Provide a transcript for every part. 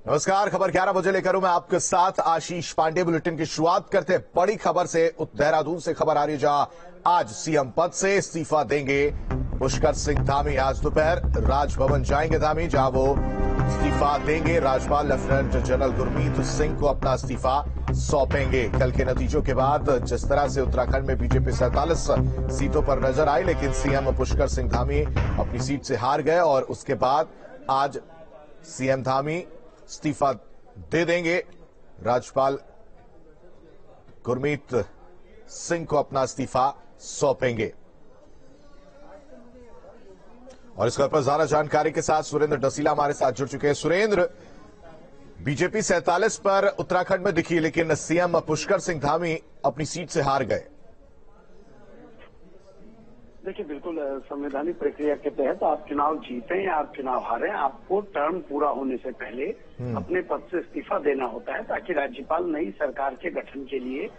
नमस्कार। खबर 11 बजे लेकर हूं मैं आपके साथ आशीष पांडे। बुलेटिन की शुरुआत करते हैं बड़ी खबर से। देहरादून से खबर आ रही है, जहां आज सीएम पद से इस्तीफा देंगे पुष्कर सिंह धामी। आज दोपहर राजभवन जाएंगे धामी, जहां वो इस्तीफा देंगे। राज्यपाल लेफ्टिनेंट जनरल गुरमीत सिंह को अपना इस्तीफा सौंपेंगे। कल के नतीजों के बाद जिस तरह से उत्तराखंड में बीजेपी 47 सीटों पर नजर आई, लेकिन सीएम पुष्कर सिंह धामी अपनी सीट से हार गए और उसके बाद आज सीएम धामी इस्तीफा दे देंगे। राज्यपाल गुरमीत सिंह को अपना इस्तीफा सौंपेंगे। और इस पर ज्यादा जानकारी के साथ सुरेंद्र डसीला हमारे साथ जुड़ चुके हैं। सुरेंद्र, बीजेपी 47 पर उत्तराखंड में दिखी, लेकिन सीएम पुष्कर सिंह धामी अपनी सीट से हार गए। देखिए, बिल्कुल संवैधानिक प्रक्रिया के तहत आप चुनाव जीतें या आप चुनाव हारें, आपको टर्म पूरा होने से पहले अपने पद से इस्तीफा देना होता है, ताकि राज्यपाल नई सरकार के गठन के लिए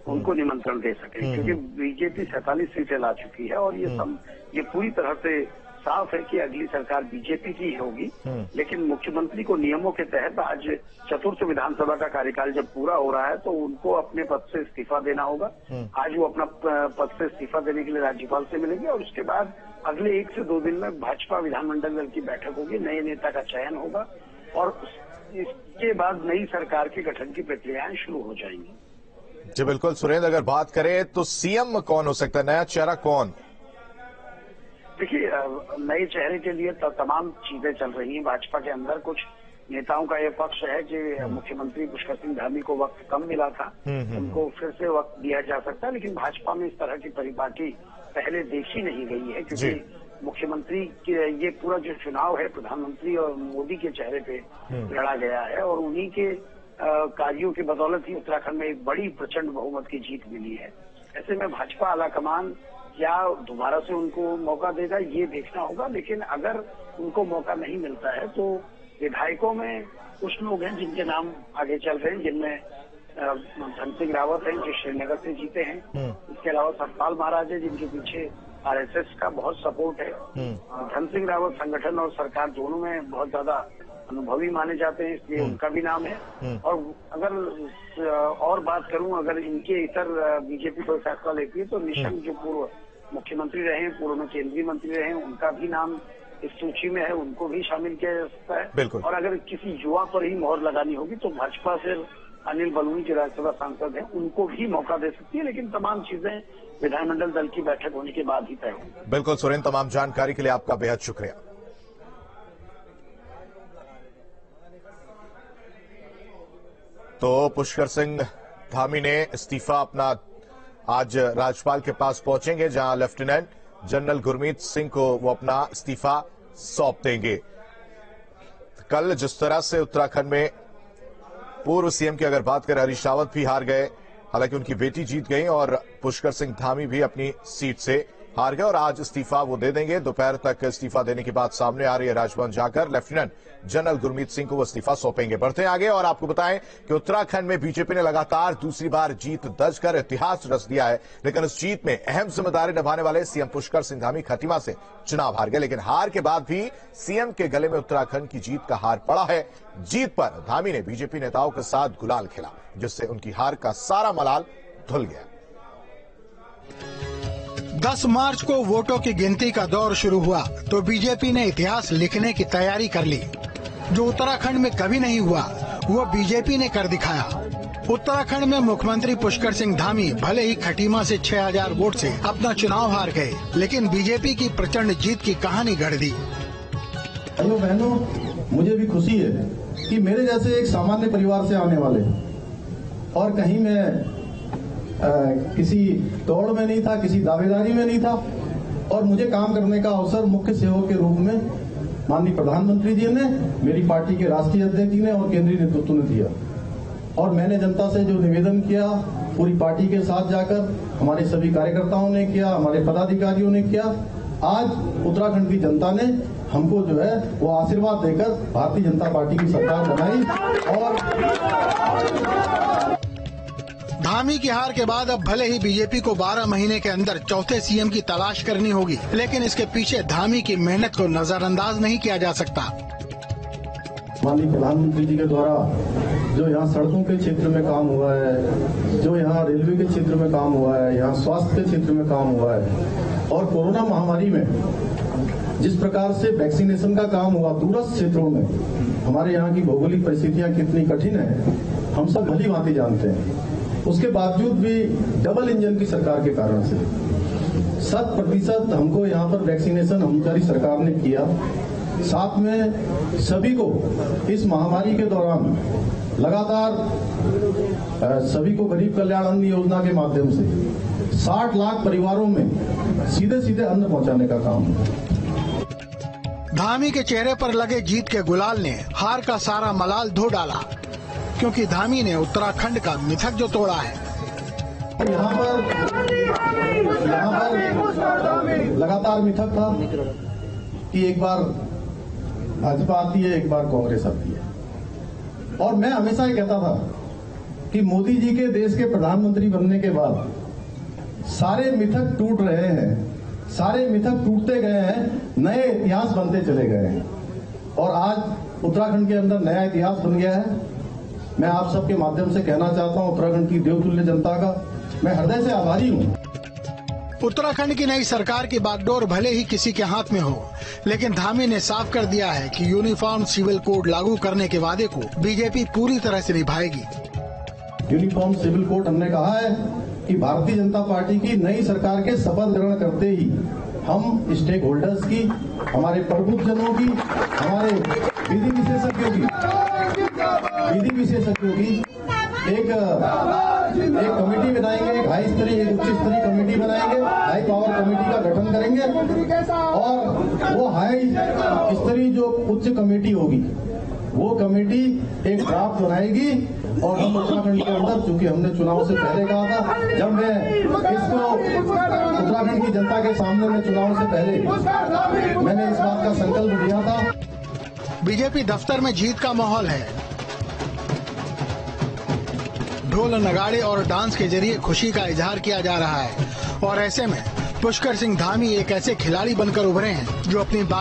उनको निमंत्रण दे सके। क्योंकि बीजेपी 47 सीटें ला चुकी है और ये पूरी तरह से साफ है कि अगली सरकार बीजेपी की होगी। लेकिन मुख्यमंत्री को नियमों के तहत आज चतुर्थ विधानसभा का कार्यकाल जब पूरा हो रहा है, तो उनको अपने पद से इस्तीफा देना होगा। आज वो अपना पद से इस्तीफा देने के लिए राज्यपाल से मिलेंगे और उसके बाद अगले 1 से 2 दिन में भाजपा विधानमंडल दल की बैठक होगी, नए नेता का चयन होगा और इसके बाद नई सरकार के गठन की प्रक्रियाएं शुरू हो जाएंगी। जी बिल्कुल सुरेंद्र, अगर बात करें तो सीएम कौन हो सकता है, नया चेहरा कौन? देखिए, नए चेहरे के लिए तो तमाम चीजें चल रही हैं। भाजपा के अंदर कुछ नेताओं का यह पक्ष है कि मुख्यमंत्री पुष्कर सिंह धामी को वक्त कम मिला था, उनको फिर से वक्त दिया जा सकता है। लेकिन भाजपा में इस तरह की परिपाटी पहले देखी नहीं गई है, क्योंकि मुख्यमंत्री के ये पूरा जो चुनाव है प्रधानमंत्री और मोदी के चेहरे पे लड़ा गया है और उन्हीं के कार्यों की बदौलत ही उत्तराखंड में एक बड़ी प्रचंड बहुमत की जीत मिली है। ऐसे में भाजपा आलाकमान क्या दोबारा से उनको मौका देगा, ये देखना होगा। लेकिन अगर उनको मौका नहीं मिलता है तो विधायकों में कुछ लोग हैं जिनके नाम आगे चल रहे हैं, जिनमें धन सिंह रावत हैं जो श्रीनगर से जीते हैं। इसके अलावा सतपाल महाराज है, जिनके पीछे आरएसएस का बहुत सपोर्ट है। धन सिंह रावत संगठन और सरकार दोनों में बहुत ज्यादा अनुभवी माने जाते हैं, इसलिए उनका भी नाम है। और अगर और बात करूं, अगर इनके इतर बीजेपी कोई फैसला लेती है तो निशंक जो पूर्व मुख्यमंत्री रहे, पूर्व में केंद्रीय मंत्री रहे, उनका भी नाम इस सूची में है, उनको भी शामिल किया जा सकता है। और अगर किसी युवा पर ही मोहर लगानी होगी तो भाजपा से अनिल बलूनी के राज्यसभा सांसद हैं, उनको भी मौका दे सकती है। लेकिन तमाम चीजें विधानमंडल दल की बैठक होने के बाद ही तय होंगी। बिल्कुल सुरेंद्र, तमाम जानकारी के लिए आपका बेहद शुक्रिया। तो पुष्कर सिंह धामी ने इस्तीफा अपना आज राज्यपाल के पास पहुंचेंगे, जहां लेफ्टिनेंट जनरल गुरमीत सिंह को वो अपना इस्तीफा सौंप देंगे। कल जिस तरह से उत्तराखंड में पूर्व सीएम की अगर बात करें, हरीश रावत भी हार गए, हालांकि उनकी बेटी जीत गई, और पुष्कर सिंह धामी भी अपनी सीट से हार गए और आज इस्तीफा वो दे देंगे। दोपहर तक इस्तीफा देने की बात सामने आ रही है। राजभवन जाकर लेफ्टिनेंट जनरल गुरमीत सिंह को वो इस्तीफा सौंपेंगे। बढ़ते आगे और आपको बताएं कि उत्तराखंड में बीजेपी ने लगातार दूसरी बार जीत दर्ज कर इतिहास रच दिया है, लेकिन इस जीत में अहम जिम्मेदारी निभाने वाले सीएम पुष्कर सिंह धामी खटीमा से चुनाव हार गए। लेकिन हार के बाद भी सीएम के गले में उत्तराखंड की जीत का हार पड़ा है। जीत पर धामी ने बीजेपी नेताओं के साथ गुलाल खेला, जिससे उनकी हार का सारा मलाल धुल गया। 10 मार्च को वोटों की गिनती का दौर शुरू हुआ तो बीजेपी ने इतिहास लिखने की तैयारी कर ली। जो उत्तराखंड में कभी नहीं हुआ वो बीजेपी ने कर दिखाया। उत्तराखंड में मुख्यमंत्री पुष्कर सिंह धामी भले ही खटीमा से 6000 वोट से अपना चुनाव हार गए, लेकिन बीजेपी की प्रचंड जीत की कहानी गढ़ दी। भाइयों बहनों, मुझे भी खुशी है कि मेरे जैसे एक सामान्य परिवार से आने वाले और कहीं मैं किसी दौड़ में नहीं था, किसी दावेदारी में नहीं था और मुझे काम करने का अवसर मुख्य सेवक के रूप में माननीय प्रधानमंत्री जी ने, मेरी पार्टी के राष्ट्रीय अध्यक्ष जी ने और केंद्रीय नेतृत्व ने दिया। और मैंने जनता से जो निवेदन किया, पूरी पार्टी के साथ जाकर हमारे सभी कार्यकर्ताओं ने किया, हमारे पदाधिकारियों ने किया। आज उत्तराखंड की जनता ने हमको जो है वो आशीर्वाद देकर भारतीय जनता पार्टी की सरकार बनाई। और धामी की हार के बाद अब भले ही बीजेपी को 12 महीने के अंदर चौथे सीएम की तलाश करनी होगी, लेकिन इसके पीछे धामी की मेहनत को नजरअंदाज नहीं किया जा सकता। माननीय प्रधानमंत्री जी के द्वारा जो यहाँ सड़कों के क्षेत्र में काम हुआ है, जो यहाँ रेलवे के क्षेत्र में काम हुआ है, यहाँ स्वास्थ्य के क्षेत्र में काम हुआ है, और कोरोना महामारी में जिस प्रकार से वैक्सीनेशन का काम हुआ दूरस्थ क्षेत्रों में, हमारे यहाँ की भौगोलिक परिस्थितियां कितनी कठिन है हम सब भली भांति जानते हैं। उसके बावजूद भी डबल इंजन की सरकार के कारण से 100% हमको यहाँ पर वैक्सीनेशन हमारी सरकार ने किया। साथ में सभी को इस महामारी के दौरान लगातार सभी को गरीब कल्याण अन्न योजना के माध्यम से 60 लाख परिवारों में सीधे सीधे अन्न पहुंचाने का काम। धामी के चेहरे पर लगे जीत के गुलाल ने हार का सारा मलाल धो डाला, क्योंकि धामी ने उत्तराखंड का मिथक जो तोड़ा है। यहाँ पर लगातार मिथक था कि एक बार भाजपा आती है, एक बार कांग्रेस आती है, और मैं हमेशा ही कहता था कि मोदी जी के देश के प्रधानमंत्री बनने के बाद सारे मिथक टूट रहे हैं, सारे मिथक टूटते गए हैं, नए इतिहास बनते चले गए हैं, और आज उत्तराखंड के अंदर नया इतिहास बन गया है। मैं आप सबके माध्यम से कहना चाहता हूं, उत्तराखंड की देवतुल्य जनता का मैं हृदय से आभारी हूं। उत्तराखंड की नई सरकार की बागडोर भले ही किसी के हाथ में हो, लेकिन धामी ने साफ कर दिया है कि यूनिफॉर्म सिविल कोड लागू करने के वादे को बीजेपी पूरी तरह से निभाएगी। यूनिफॉर्म सिविल कोड हमने कहा है कि भारतीय जनता पार्टी की नई सरकार के शपथ ग्रहण करते ही हम स्टेक होल्डर्स की, हमारे प्रबुद्धजनों की, हमारे विधि विशेषज्ञों की एक कमेटी बनाएंगे, एक हाई स्तरीय, एक उच्च स्तरीय कमेटी बनाएंगे, हाई पावर कमेटी का गठन करेंगे, और वो हाई स्तरीय जो उच्च कमेटी होगी वो कमेटी एक ड्राफ्ट बनाएगी, और हम उत्तराखंड के अंदर, चूंकि हमने चुनाव से पहले कहा था, जब मैं इसको उत्तराखंड की जनता के सामने में चुनाव से पहले मैंने इस बात का संकल्प लिया था। बीजेपी दफ्तर में जीत का माहौल है। ढोल नगाड़े और डांस के जरिए खुशी का इजहार किया जा रहा है, और ऐसे में पुष्कर सिंह धामी एक ऐसे खिलाड़ी बनकर उभरे हैं जो अपनी बात